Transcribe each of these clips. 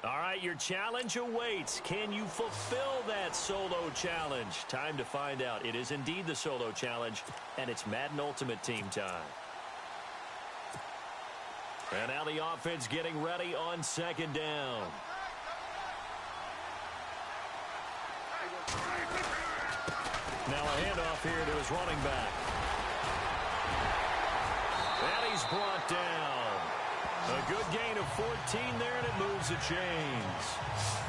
All right, your challenge awaits. Can you fulfill that solo challenge? Time to find out. It is indeed the solo challenge, and it's Madden Ultimate Team time. And now the offense getting ready on second down. Now a handoff here to his running back. And he's brought down. A good gain of 14 there, and it moves the chains.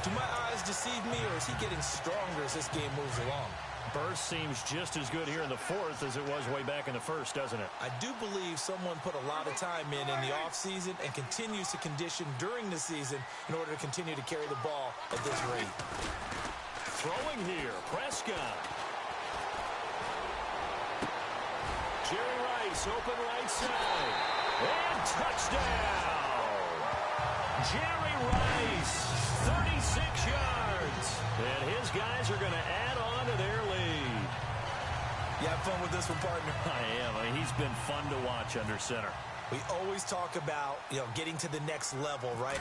Do my eyes deceive me, or is he getting stronger as this game moves along? Burst seems just as good here in the fourth as it was way back in the first, doesn't it? I do believe someone put a lot of time in the offseason and continues to condition during the season in order to continue to carry the ball at this rate. Throwing here, Prescott. Jerry Rice, open right side. And touchdown! Jerry Rice, 36 yards. And his guys are going to add on to their lead. You have fun with this one, partner? I am. I mean, he's been fun to watch under center. We always talk about, getting to the next level, right?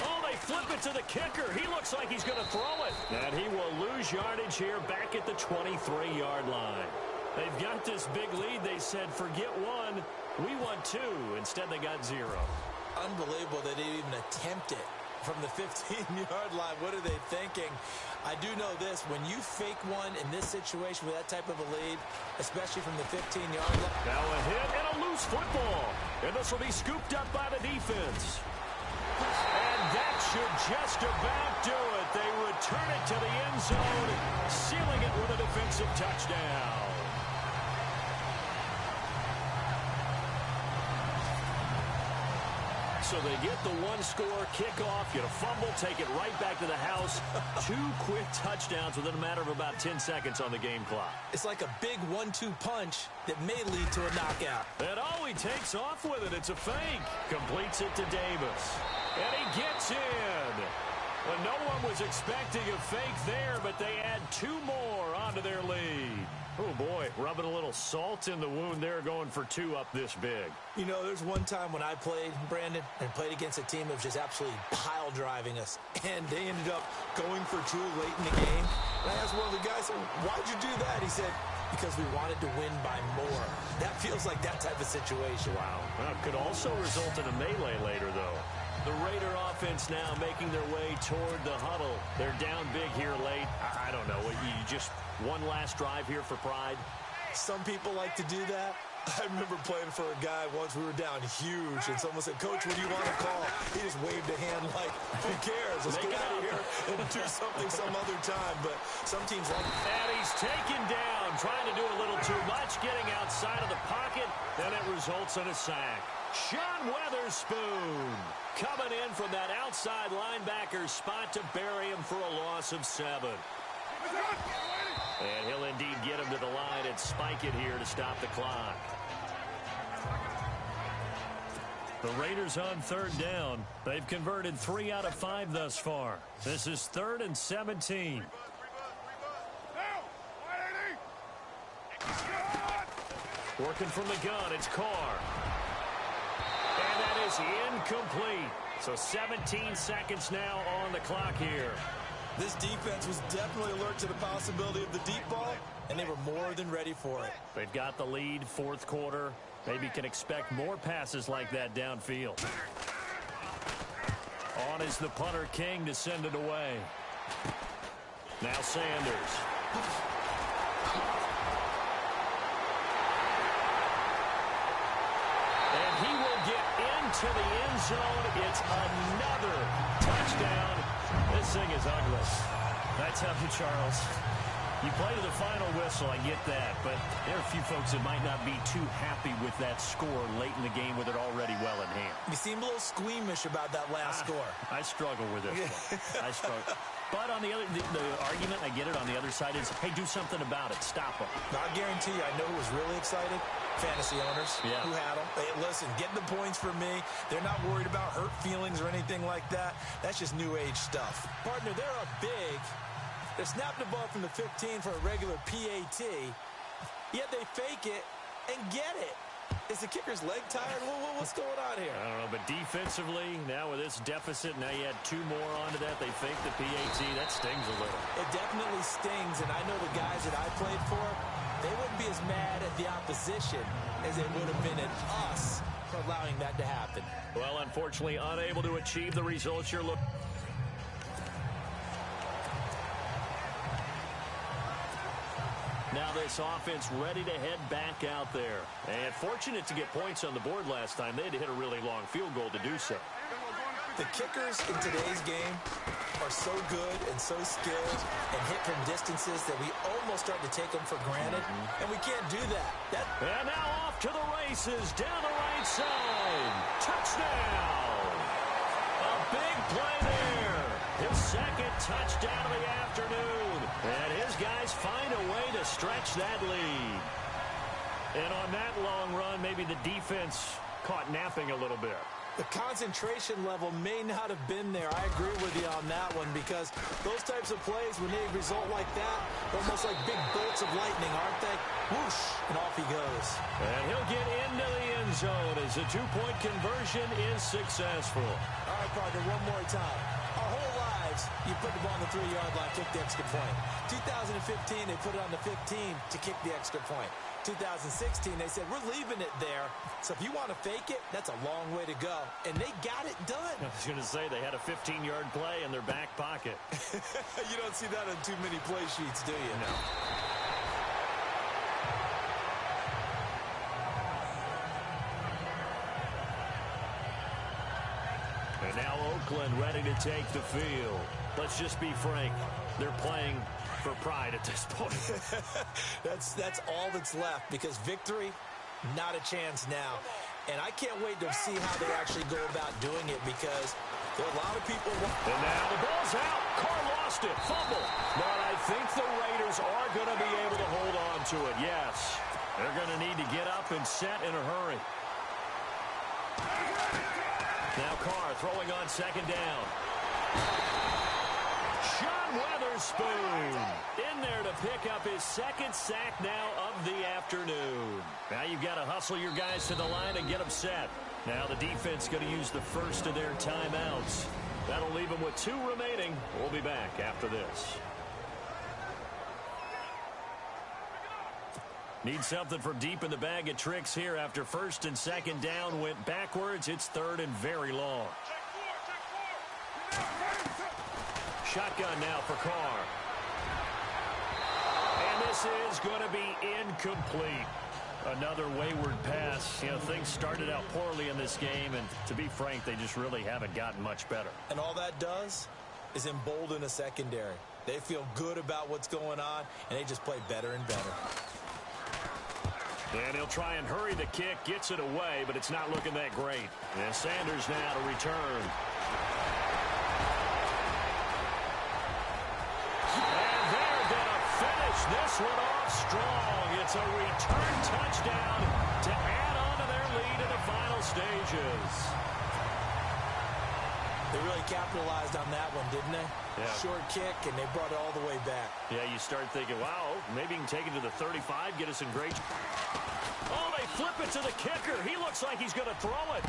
Oh, they flip it to the kicker. He looks like he's going to throw it. And he will lose yardage here back at the 23-yard line. They've got this big lead. They said, forget one. We want two. Instead, they got zero. Unbelievable that they even attempt it from the 15-yard line. What are they thinking? I do know this. When you fake one in this situation with that type of a lead, especially from the 15-yard line. Now a hit and a loose football. And this will be scooped up by the defense. And that should just about do it. They return it to the end zone, sealing it with a defensive touchdown. So they get the one-score kickoff, get a fumble, take it right back to the house. 2 quick touchdowns within a matter of about 10 seconds on the game clock. It's like a big 1-2 punch that may lead to a knockout. And oh, he takes off with it. It's a fake. Completes it to Davis. And he gets in. Well, no one was expecting a fake there, but they add 2 more onto their lead. Oh, boy, rubbing a little salt in the wound there, going for 2 up this big. There's one time when I played, Brandon, and played against a team that was just absolutely pile driving us, and they ended up going for 2 late in the game. And I asked one of the guys, why'd you do that? He said, because we wanted to win by more. That feels like that type of situation. Wow. Well, could also result in a melee later, though. The Raider offense now making their way toward the huddle. They're down big here late. I don't know. You just one last drive here for pride? Some people like to do that. I remember playing for a guy once. We were down huge, and someone said, Coach, what do you want to call? He just waved a hand like, who cares? Let's get out of here and do something some other time. But some teams like that. And he's taken down, trying to do a little too much, getting outside of the pocket, and it results in a sack. Sean Weatherspoon coming in from that outside linebacker spot to bury him for a loss of 7. And he'll indeed get him to the line and spike it here to stop the clock. The Raiders on third down. They've converted 3 out of 5 thus far. This is 3rd and 17. Working from the gun, it's Carr. And that is incomplete. So 17 seconds now on the clock here. This defense was definitely alert to the possibility of the deep ball, and they were more than ready for it. They've got the lead, 4th quarter. Maybe can expect more passes like that downfield. On is the punter King to send it away. Now Sanders. And he will get into the end zone. It's another touchdown. This thing is ugly. That's how Charles. You play to the final whistle, I get that, but there are a few folks that might not be too happy with that score late in the game with it already well in hand. You seem a little squeamish about that last score. I struggle with this one. I struggle. But on the other, the argument, I get it, on the other side is, hey, do something about it. Stop them. I guarantee you, I know who was really excited. Fantasy owners who had them. Hey, listen, get the points for me. They're not worried about hurt feelings or anything like that. That's just new age stuff. Partner, they're up big. They snapped the ball from the 15 for a regular PAT, yet they fake it and get it. Is the kicker's leg tired? What's going on here? I don't know, but defensively, now with this deficit, now you add 2 more onto that. They fake the PAT. That stings a little. It definitely stings, and I know the guys that I played for, they wouldn't be as mad at the opposition as they would have been at us for allowing that to happen. Well, unfortunately, unable to achieve the results you're looking. Now this offense ready to head back out there. And fortunate to get points on the board last time. They had to hit a really long field goal to do so. The kickers in today's game are so good and so skilled and hit from distances that we almost start to take them for granted, and we can't do that. And now off to the races down the right side. Touchdown! A big play there. His second touchdown of the afternoon. And his guys find a way to stretch that lead. And on that long run, maybe the defense caught napping a little bit. The concentration level may not have been there. I agree with you on that one, because those types of plays, when they result like that, almost like big bolts of lightning, aren't they? Whoosh, and off he goes. And he'll get into the end zone as the 2-point conversion is successful. All right, partner, one more time. Our whole lives, you put the ball on the 3-yard line, kick the extra point. 2015, they put it on the 15 to kick the extra point. 2016, they said, we're leaving it there. So if you want to fake it, that's a long way to go. And they got it done. I was going to say, they had a 15-yard play in their back pocket. You don't see that on too many play sheets, do you? No. And now Oakland ready to take the field. Let's just be frank. They're playing for pride at this point. That's all that's left, because victory, not a chance now. And I can't wait to see how they actually go about doing it, because there are a lot of people. And now the ball's out. Carr lost it. Fumble. But I think the Raiders are going to be able to hold on to it. Yes. They're going to need to get up and set in a hurry. Now Carr throwing on second down. Sean Weatherspoon in there to pick up his second sack now of the afternoon. Now you've got to hustle your guys to the line and get them set. Now the defense going to use the first of their timeouts. That'll leave them with 2 remaining. We'll be back after this. Need something from deep in the bag of tricks here after first and second down went backwards. It's third and very long. Shotgun now for Carr. And this is going to be incomplete. Another wayward pass. You know, things started out poorly in this game, and to be frank, they just really haven't gotten much better. And all that does is embolden a secondary. They feel good about what's going on, and they just play better and better. And he'll try and hurry the kick, gets it away, but it's not looking that great. And Sanders now to return. And they're going to finish this one off strong. It's a return touchdown to add on to their lead in the final stages. They really capitalized on that one, didn't they? Yeah. Short kick, and they brought it all the way back. Yeah, you start thinking, wow, maybe you can take it to the 35, get us in great. Oh, they flip it to the kicker. He looks like he's going to throw it.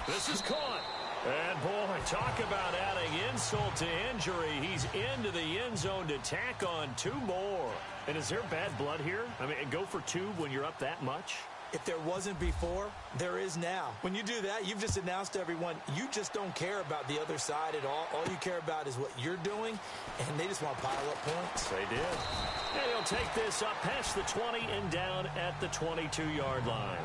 This is caught. And, boy, talk about adding insult to injury. He's into the end zone to tack on 2 more. And is there bad blood here? I mean, go for 2 when you're up that much? If there wasn't before, there is now. When you do that, you've just announced to everyone, you just don't care about the other side at all. All you care about is what you're doing, and they just want to pile up points. They did. And he'll take this up past the 20 and down at the 22-yard line.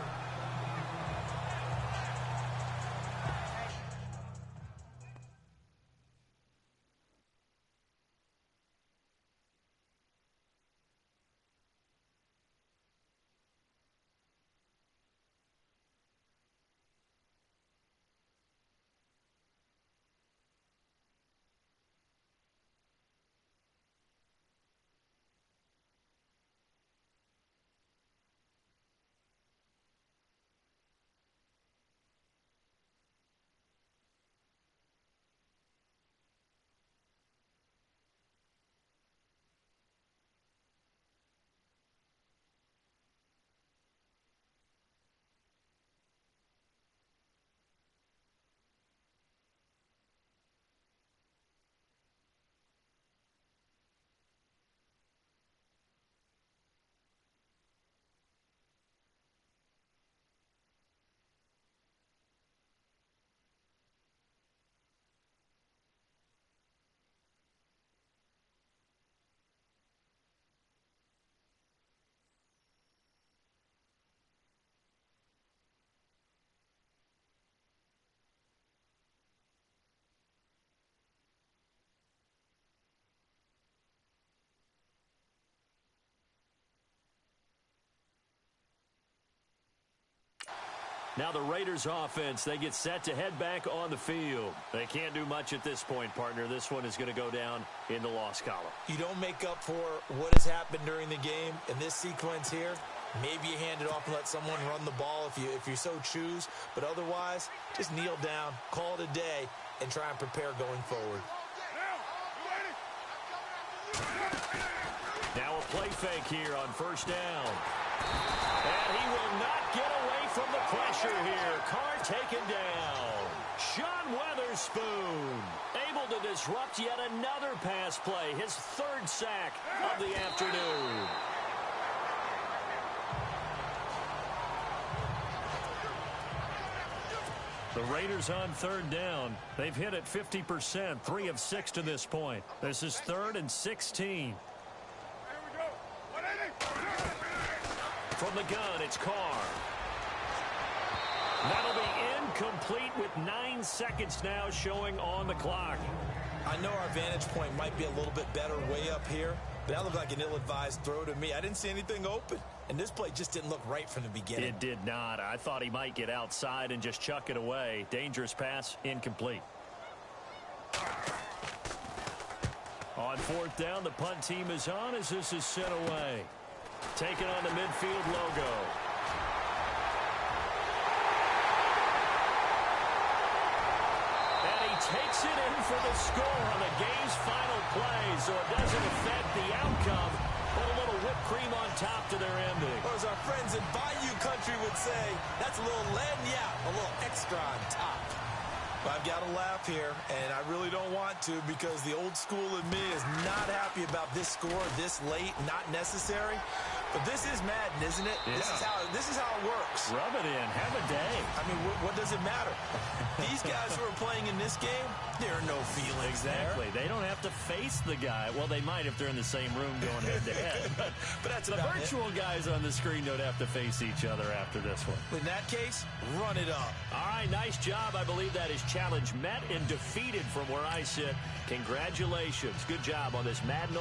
Now the Raiders offense, they get set to head back on the field. They can't do much at this point, partner. This one is going to go down in the loss column. You don't make up for what has happened during the game in this sequence here. Maybe you hand it off and let someone run the ball if you so choose. But otherwise, just kneel down, call it a day, and try and prepare going forward. Now a play fake here on first down. And he will not get away from the pressure here. Carr taken down. Sean Weatherspoon able to disrupt yet another pass play. His third sack of the afternoon. The Raiders on third down. They've hit it 50%, 3 of 6 to this point. This is 3rd and 16. From the gun, it's Carr. That'll be incomplete with 9 seconds now showing on the clock. I know our vantage point might be a little bit better way up here, but that looked like an ill-advised throw to me. I didn't see anything open, and this play just didn't look right from the beginning. It did not. I thought he might get outside and just chuck it away. Dangerous pass, incomplete. On 4th down, the punt team is on as this is sent away. Taking on the midfield logo. And he takes it in for the score on the game's final play, so it doesn't affect the outcome, but a little whipped cream on top to their ending. Or as our friends in Bayou Country would say, that's a little lagniappe, a little extra on top. I've got to laugh here, and I really don't want to because the old school in me is not happy about this score this late, not necessary. But this is Madden, isn't it? Yeah. This is how it works. Rub it in. Have a day. I mean, what does it matter? These guys who are playing in this game, there are no feelings Exactly. there. They don't have to face the guy. Well, they might if they're in the same room going head-to-head. But that's the about virtual guys on the screen don't have to face each other after this one. In that case, run it up. All right, nice job. I believe that is challenge met and defeated from where I sit. Congratulations. Good job on this Madden.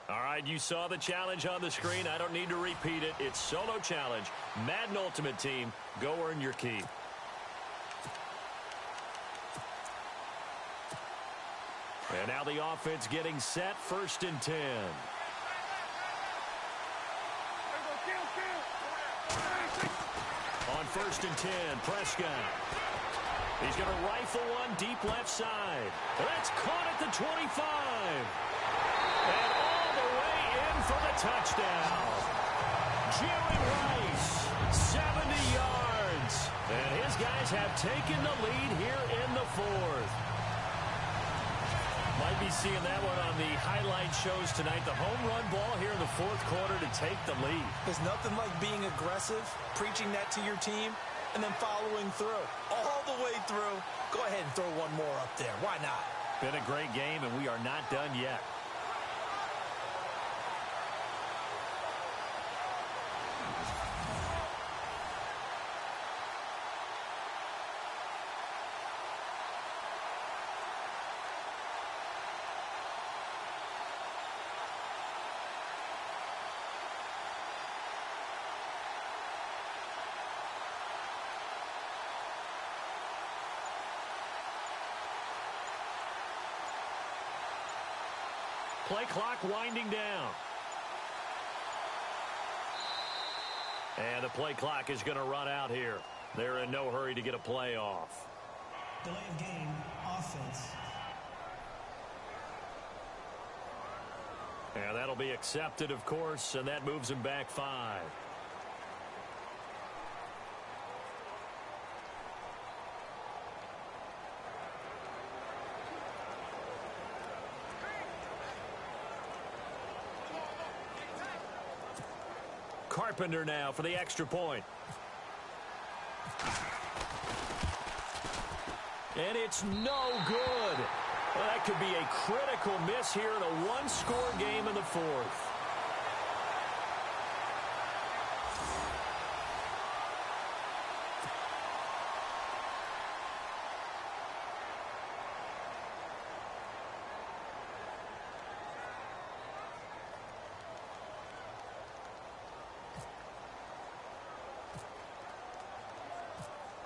All right, you saw the challenge on the screen. I don't need to repeat it. It's solo challenge. Madden Ultimate Team, go earn your keep. And now the offense getting set, 1st and 10. On 1st and 10, Prescott. He's going to rifle one deep left side. That's caught at the 25. And all the way in for the touchdown. Jerry Rice, 70 yards. And his guys have taken the lead here in the fourth. Might be seeing that one on the highlight shows tonight. The home run ball here in the fourth quarter to take the lead. There's nothing like being aggressive, preaching that to your team, and then following through. All the way through. Go ahead and throw one more up there. Why not? Been a great game, and we are not done yet. Play clock winding down. And the play clock is going to run out here. They're in no hurry to get a play off. Delay of game, offense. And that'll be accepted, of course, and that moves him back 5. Carpenter now for the extra point. And it's no good. Well, that could be a critical miss here in a one-score game in the fourth.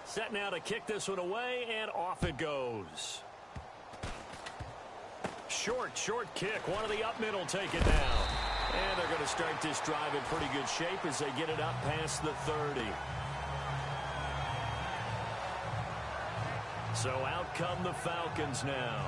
Set now to kick this one away, and off it goes. Short kick. One of the up middle take it down. And they're going to start this drive in pretty good shape as they get it up past the 30. So out come the Falcons now.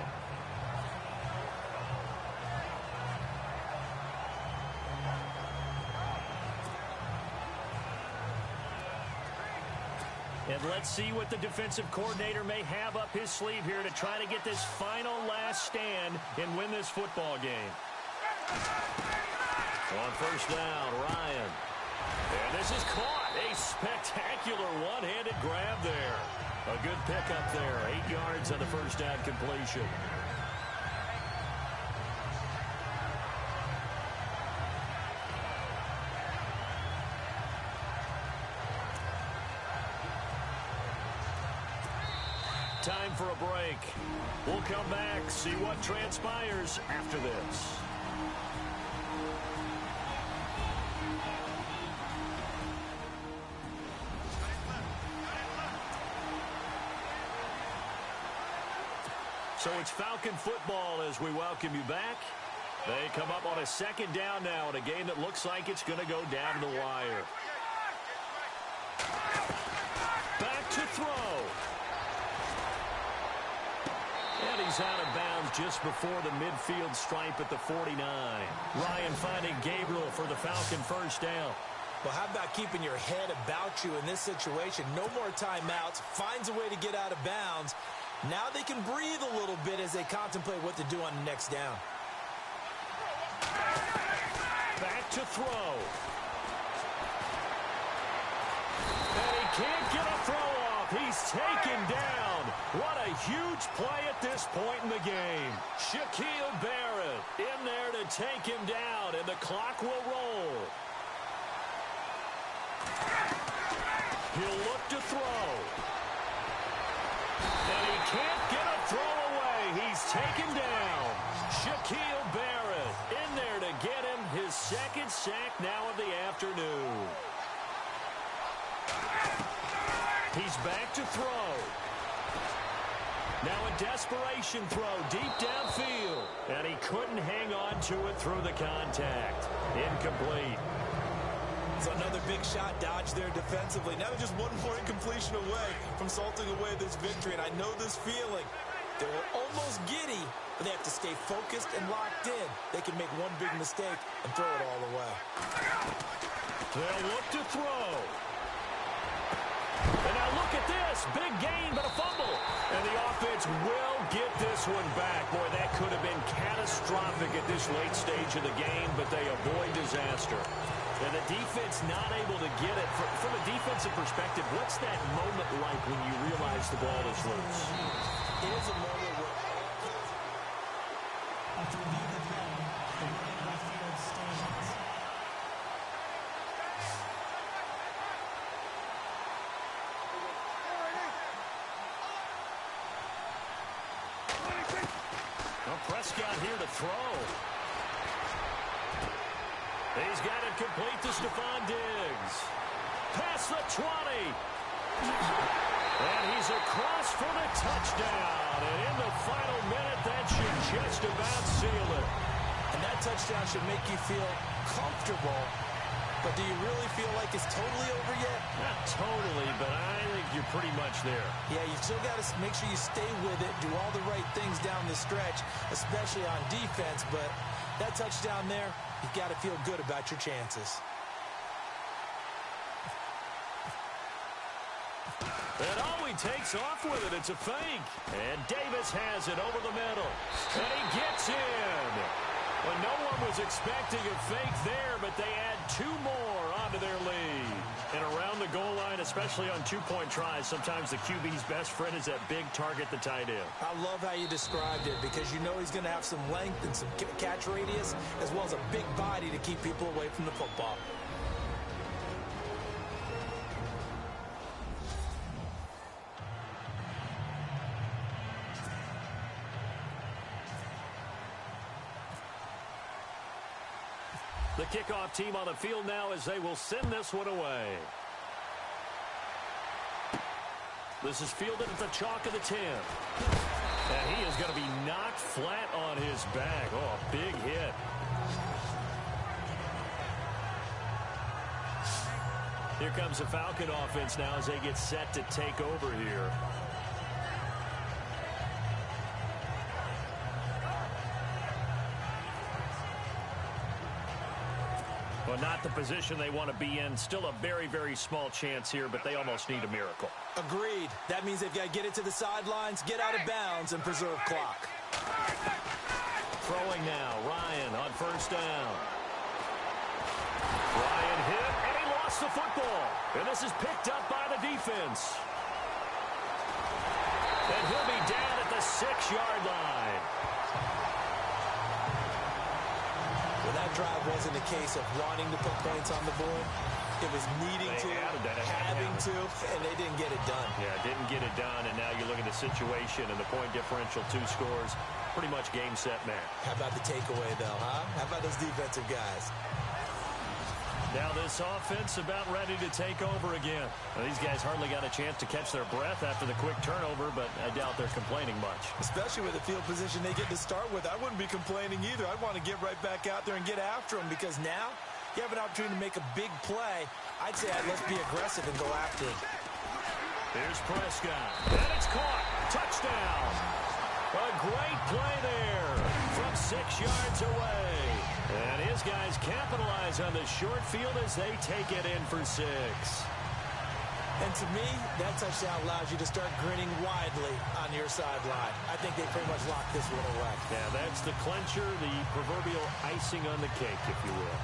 And let's see what the defensive coordinator may have up his sleeve here to try to get this final last stand and win this football game. On first down, Ryan. And this is caught. A spectacular one-handed grab there. A good pickup there. 8 yards on the first down completion. Time for a break. We'll come back, see what transpires after this. So it's Falcon football as we welcome you back. They come up on a second down now in a game that looks like it's going to go down the wire. Back to throw. And he's out of bounds just before the midfield stripe at the 49. Ryan finding Gabriel for the Falcon first down. Well, how about keeping your head about you in this situation? No more timeouts. Finds a way to get out of bounds. Now they can breathe a little bit as they contemplate what to do on the next down. Back to throw. And he can't get a throw off. He's taken down. What a huge play at this point in the game. Shaquille Barrett in there to take him down, and the clock will roll. He'll look to throw. And he can't get a throw away. He's taken down. Shaquille Barrett in there to get him his second sack now of the afternoon. He's back to throw. Now a desperation throw deep downfield. And he couldn't hang on to it through the contact. Incomplete. So another big shot dodged there defensively. Now they're just one more incompletion away from salting away this victory. And I know this feeling. They're almost giddy, but they have to stay focused and locked in. They can make one big mistake and throw it all away. They'll look to throw. And now look at this. Big gain, but a fumble. And the offense will get this one back. Boy, that could have been catastrophic at this late stage of the game, but they avoid disaster. And the defense not able to get it. From a defensive perspective, what's that moment like when you realize the ball is loose? It is a moment where... After review the play, the running left field stands. Well, Prescott here to throw. He's got it complete to Stephon Diggs. Past the 20. And he's across for the touchdown. And in the final minute, that should just about seal it. And that touchdown should make you feel comfortable. But do you really feel like it's totally over yet? Not totally, but I think you're pretty much there. Yeah, you still got to make sure you stay with it, do all the right things down the stretch, especially on defense. But that touchdown there, you've got to feel good about your chances. And he takes off with it. It's a fake. And Davis has it over the middle. And he gets in. Well, no one was expecting a fake there, but they add 2 more onto their lead. And around the goal line, especially on 2-point tries, sometimes the QB's best friend is that big target, the tight end. I love how you described it because you know he's going to have some length and some catch radius as well as a big body to keep people away from the football. The kickoff team on the field now as they will send this one away. This is fielded at the chalk of the 10. And he is going to be knocked flat on his back. Oh, a big hit. Here comes the Falcon offense now as they get set to take over here. Well, not the position they want to be in. Still a very, very small chance here, but they almost need a miracle. Agreed. That means they've got to get it to the sidelines, get out of bounds, and preserve clock. Throwing now. Ryan on first down. Ryan hit, and he lost the football. And this is picked up by the defense. And he'll be down at the 6-yard line. Well, that drive wasn't a case of wanting to put points on the board. It was needing to, having to, and they didn't get it done. Yeah, didn't get it done, and now you look at the situation and the point differential, 2 scores, pretty much game, set, match. How about the takeaway, though, huh? How about those defensive guys? Now this offense about ready to take over again. Now, these guys hardly got a chance to catch their breath after the quick turnover, but I doubt they're complaining much. Especially with the field position they get to start with. I wouldn't be complaining either. I'd want to get right back out there and get after them because now you have an opportunity to make a big play. I'd say let's be aggressive and go after it. Here's Prescott. And it's caught. Touchdown. A great play there from 6 yards away. And his guys capitalize on the short field as they take it in for 6. And to me, that touchdown allows you to start grinning widely on your sideline. I think they pretty much locked this one away. Yeah, that's the clincher, the proverbial icing on the cake, if you will.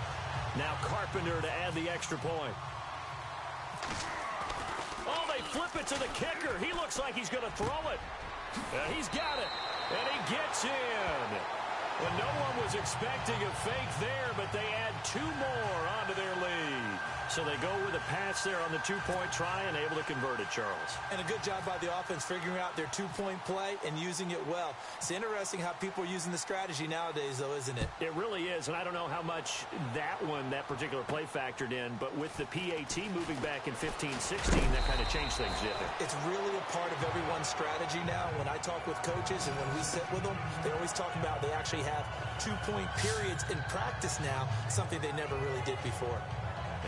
Now Carpenter to add the extra point. Oh, they flip it to the kicker. He looks like he's going to throw it. He's got it, and he gets in. Well, no one was expecting a fake there, but they add 2 more onto their lead. So they go with a pass there on the 2-point try and able to convert it, Charles. And a good job by the offense figuring out their 2-point play and using it well. It's interesting how people are using the strategy nowadays, though, isn't it? It really is, and I don't know how much that particular play factored in, but with the PAT moving back in 15-16, that kind of changed things, didn't it? It's really a part of everyone's strategy now. When I talk with coaches and when we sit with them, they always talk about they actually have 2-point periods in practice now, something they never really did before.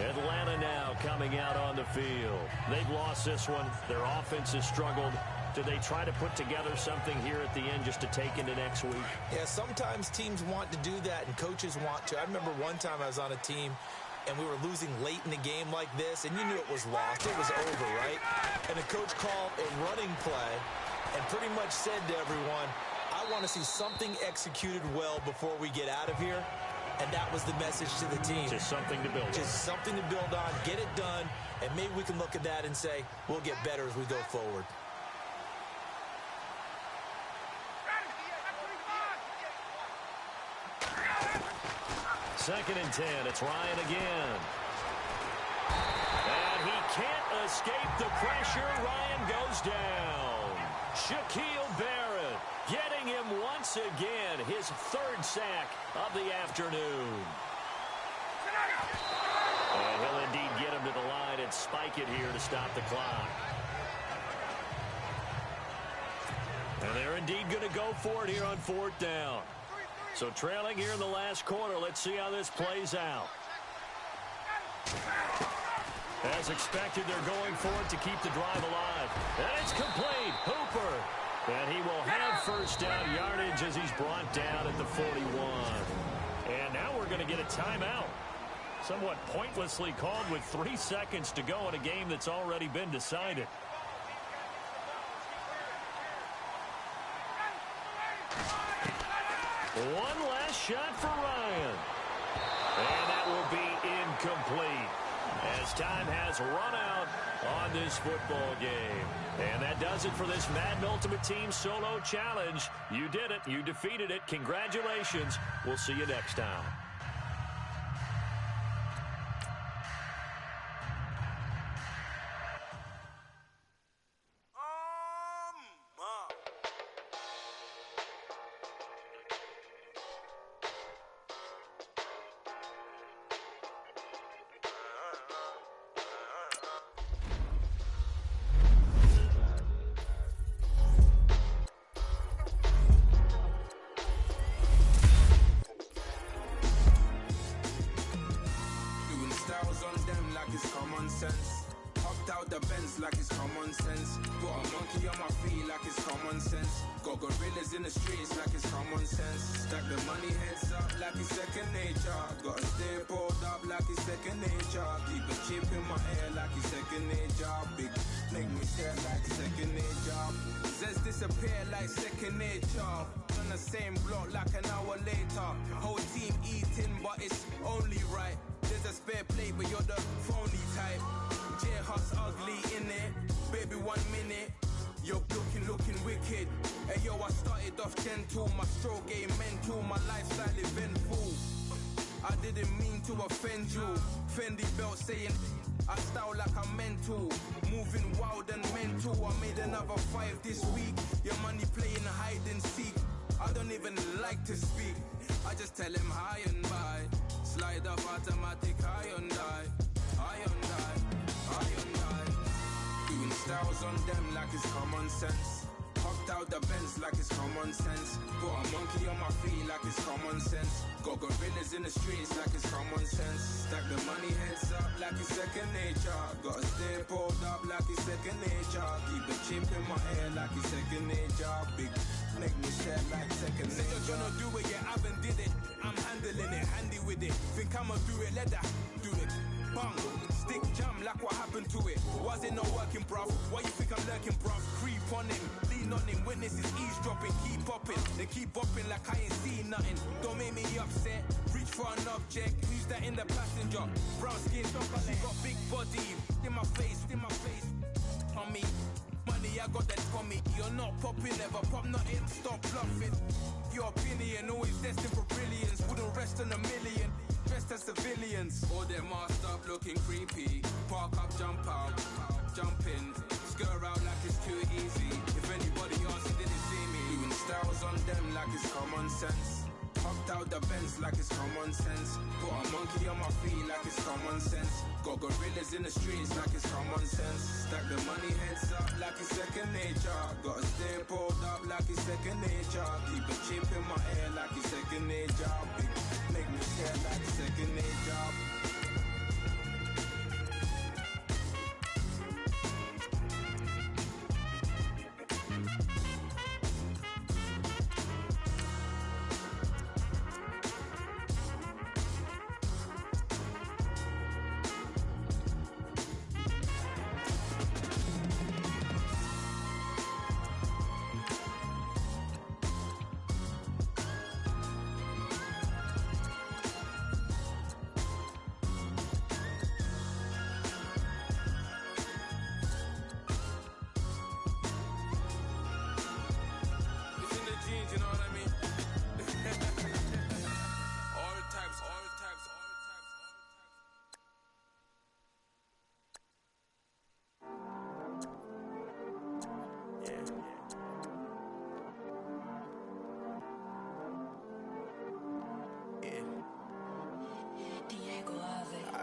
Atlanta now coming out on the field. They've lost this one. Their offense has struggled. Do they try to put together something here at the end just to take into next week? Yeah, sometimes teams want to do that and coaches want to. I remember one time I was on a team and we were losing late in the game like this, and you knew it was lost. It was over, right? And the coach called a running play and pretty much said to everyone, I want to see something executed well before we get out of here. And that was the message to the team. Just something to build on. Just something to build on, get it done, and maybe we can look at that and say, we'll get better as we go forward. Second and 10, it's Ryan again. And he can't escape the pressure. Ryan goes down. Shaquille Barrett getting him once again, his third sack of the afternoon. And he'll indeed get him to the line and spike it here to stop the clock. And they're indeed going to go for it here on fourth down. So trailing here in the last quarter, let's see how this plays out. As expected, they're going for it to keep the drive alive. And it's complete. Hooper. And he will have first down yardage as he's brought down at the 41. And now we're going to get a timeout. Somewhat pointlessly called with 3 seconds to go in a game that's already been decided. One last shot for Ryan. And that will be incomplete as time has run out on this football game. And that does it for this Madden Ultimate Team Solo Challenge. You did it. You defeated it. Congratulations. We'll see you next time.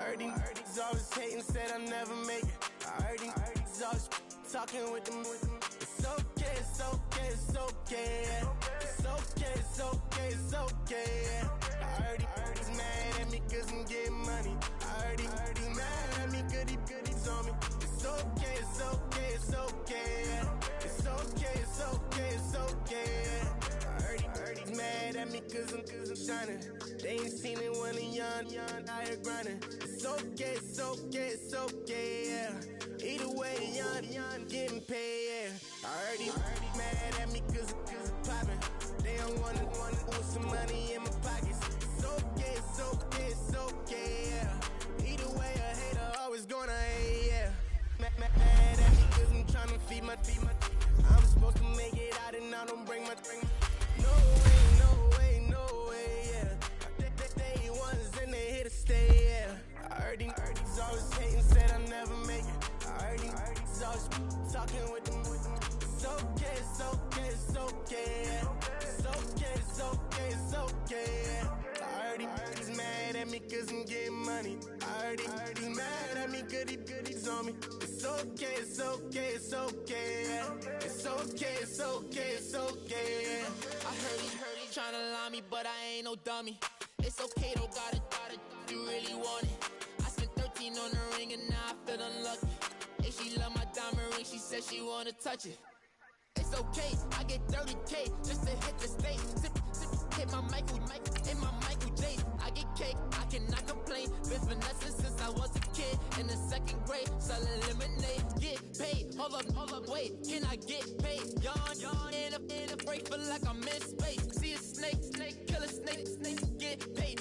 heard these always hating, said I never make it. I heard these always talking with them. It's okay, it's okay, it's okay. It's okay, it's okay, it's okay. I heard he's mad at me cause I'm getting money. I heard he's mad at me cause he's on me. It's okay, it's okay, it's okay. It's okay, it's okay, it's okay. I heard he's mad at me cause I'm shining. They ain't seen it when I'm young, out here grinding. It's okay, it's okay, it's okay, yeah. Either way, young, getting paid, yeah. I heard he mad at me cause I'm popping. They don't wanna put some money in my pockets. It's okay, it's okay, it's okay, yeah. Either way, a hater always gonna hate, yeah. Mad at me cause I'm tryna feed my I'm supposed to make it out and I don't bring my No way, no way, no way, yeah. They ones and they here to stay, yeah. I heard he's always hating, said I never make it. I heard he's always talking with them. It's okay, it's okay, it's okay, yeah. It's okay, it's okay, it's okay, yeah. I heard he's mad at me cause I'm getting money. I heard he's mad at me cause he's on me. It's okay, it's okay, it's okay, yeah. It's okay, it's okay, it's okay, yeah. I heard he tryna lie me, but I ain't no dummy. It's okay though, got it, you really want it. I spent 13 on the ring and now I feel unlucky. And she love my diamond ring, she said she wanna touch it. It's okay, I get 30K just to hit the stage. Hit my Michael, in my Michael J. I get cake, I cannot complain. Been finessing since I was a kid. In the second grade, selling lemonade. Get paid, hold up, wait, can I get paid? Yawn, in a break, feel like I'm in space. See a snake, kill a snake, get paid.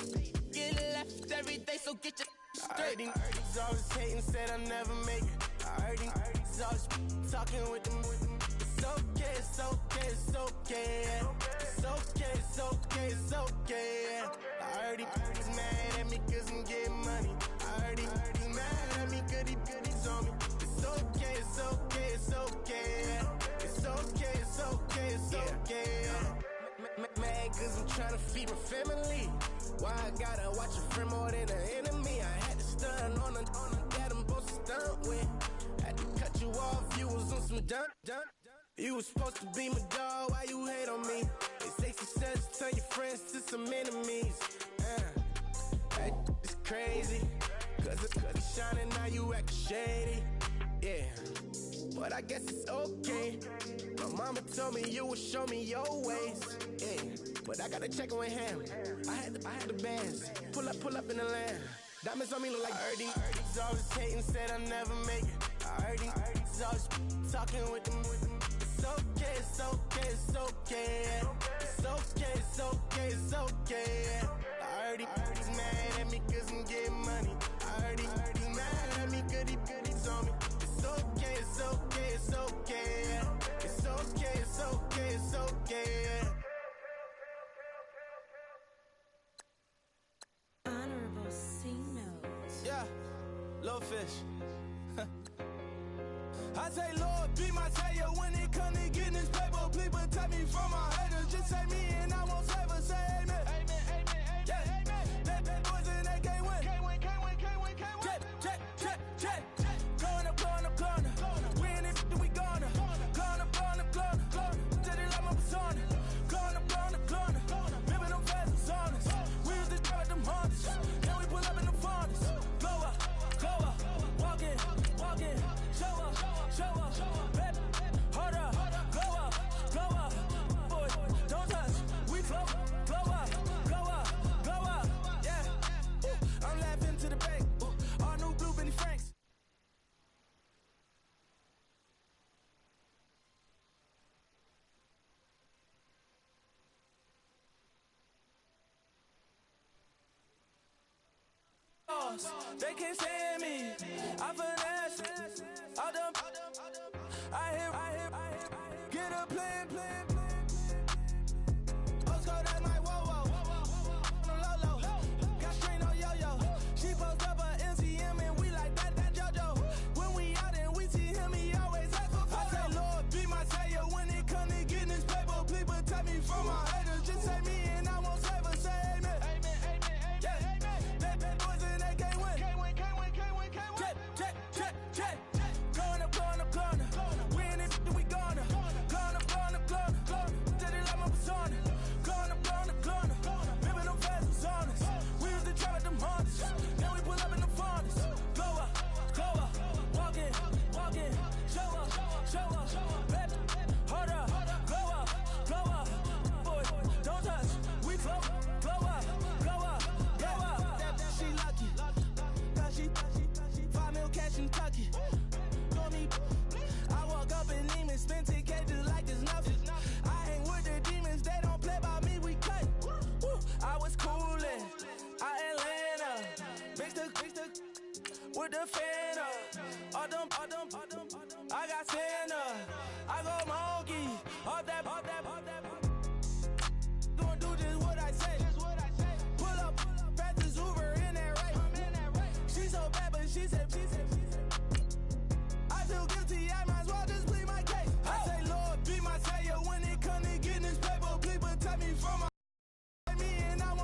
Get left every day, so get your straight. I heard he's always hating, said I never make it. I heard he's always talking with them. It's okay, it's okay, it's okay, yeah. It's okay, it's okay, it's okay, yeah. I heard he's mad at me cause I'm getting money. I heard he's mad at me cause he's on me. It's okay, it's okay, it's okay, yeah. It's okay, it's okay, it's okay, yeah. Mad cause I'm tryna feed my family. Why I gotta watch a friend more than an enemy? I had to stun on the that I'm supposed to stunt with. Had to cut you off, you was on some dun. You was supposed to be my dog, why you hate on me? They say success turn your friends to some enemies. It's crazy, cause it's shining, now you act shady. Yeah, but I guess it's okay. My mama told me you would show me your ways. Yeah, but I gotta check with him. I had the bands. Pull up in the land. Diamonds on me look like I heard he's always hating, said I never make it. I heard he's always talking with them. It's okay, it's okay, it's okay, yeah. It's okay, it's okay, it's okay, yeah. I heard he's mad at me cause I'm getting money. I heard he's mad at me cause he's on me. It's okay, it's okay, it's okay, yeah. It's okay, it's okay, it's okay, yeah. Honorable C note. Yeah, little fish. I say, Lord, be my savior when it come to getting this paper. Please protect me from my haters. Just say me and I won't save her. Say amen. Amen, amen, amen, yeah. Amen. That boys and they can't win. Can't win. Check. Going up. We in it, we gonna. Going up. Till they like my persona. Going up. Remember them fast and honest. We used to drive them Hondas. Then we pull up in the Fondas. Glow up. Walk in. Show up. Baby, hold up. Glow up. Boy, don't touch. We flow up. Yeah. Ooh, I'm laughing to the bank. Ooh, all new blue Benny Franks. They can't stand me. I finesse. All them. I hear. Get a plan. Postcode that's my whoa. On the low. Got strain on yo-yo. She post up a MCM and we like that JoJo. When we out and we see him, he always ask for photo. I say, Lord, be my savior when it come to getting this paper. Please protect me from my haters. Just say me and I won't save her. Say amen. Amen. Yeah. That boys and they can't win. with the fan up. All them, I got Santa. I go monkey. All that. Gonna do just what I say. Pull up, fast as Uber in that race. She so bad, but she said.